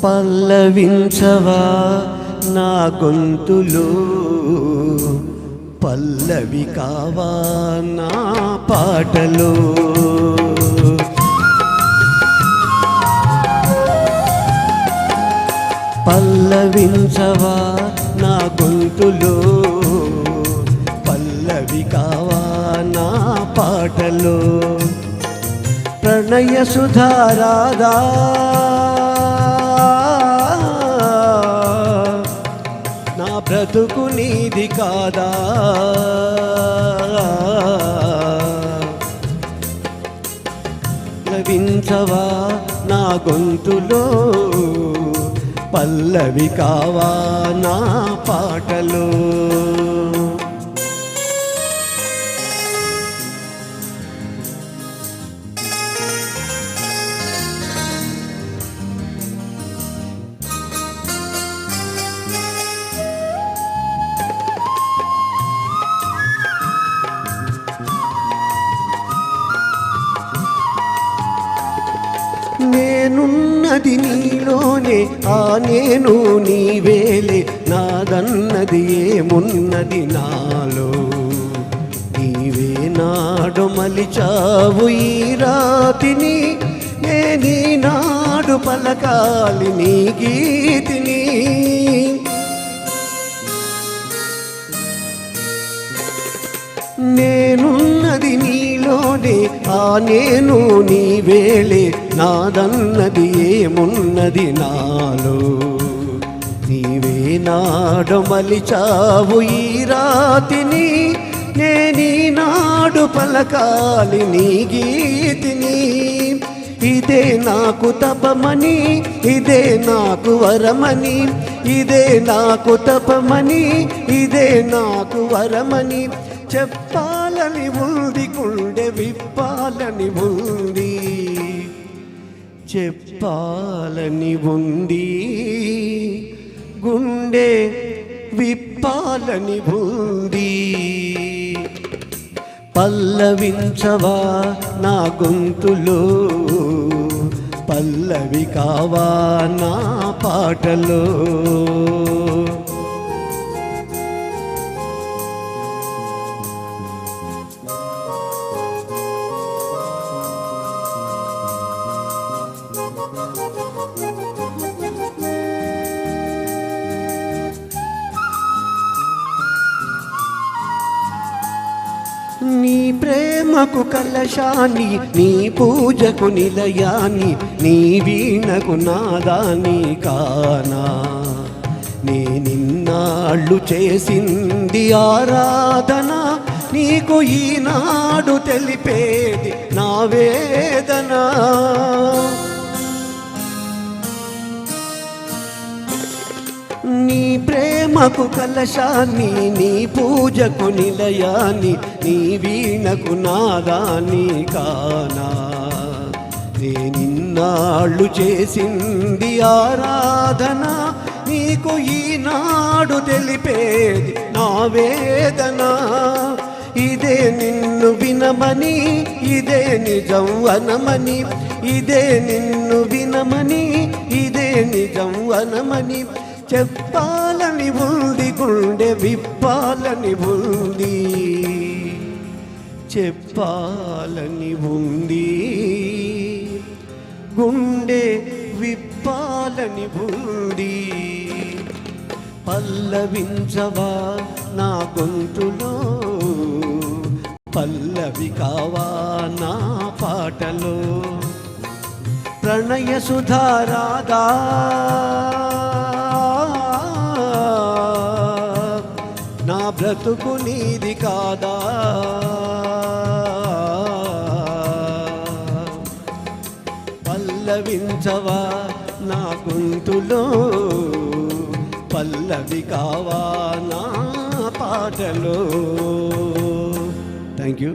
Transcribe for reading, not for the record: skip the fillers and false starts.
పల్లవించవా నా గొంతులో, పల్లవి కావా నా పాటలో. పల్లవించవా నా గొంతులో, పల్లవి కావా నా పాటలో. ప్రణయ సుధారాదా నా బ్రతుకు నీది కాదా. పల్లవించవా నా గొంతులో, పల్లవి కావా నా పాటలో. నేనున్నది నీలోనే, ఆ నేను నీవేలే. నాదన్నది ఏమున్నది నాలో, నీవే నాడు మలిచావు ఈ రాతిని. నేనీనాడు పలకాలి నీ గీతిని. నేనున్నది నీలోనే, ఆ నేను నీవేలే. నాదన్నది ఏమున్నది నాలో, నీవే నాడు మలిచావు ఈ రాతిని. నేనీనాడు పలకాలి నీ గీతిని. ఇదే నాకు తపమని, ఇదే నాకు వరమని. ఇదే నాకు తపమని, ఇదే నాకు వరమని. చెప్పాలని ఉంది, గుండె విప్పాలని ఉంది. చెప్పాలని ఉంది, గుండె విప్పాలని ఉంది. పల్లవించవా నా గొంతులో, పల్లవి కావా నా పాటలో. నీ ప్రేమకు కలశాన్ని, నీ పూజకు నిలయాన్ని, నీ వీణకు నాదాన్ని కానా. నేనిన్నాళ్ళు చేసింది ఆరాధన, నీకు ఈనాడు తెలిపేది నా వేదన. నీ ప్రేమకు కలశాన్ని, నీ పూజకు నిలయాన్ని, నీ వీణకు నాదాన్ని కానా. నేనిన్నాళ్ళు చేసింది ఆరాధన, నీకు ఈనాడు తెలిపేది నా వేదన. ఇదే నిన్ను వినమని, ఇదే నిజం అనమని. ఇదే నిన్ను వినమని, ఇదే నిజం అనమని. చెప్పాలని ఉంది, గుండె విప్పాలని ఉంది. చెప్పాలని ఉంది, గుండె విప్పాలని ఉంది. పల్లవించవా నా గొంతులో, పల్లవి కావా నా పాటలో. ప్రణయ సుధారాదా నా బ్రతుకు నీది కాదా. పల్లవించవా నా గొంతులో, పల్లవి కావా నా పాటలో. Thank you.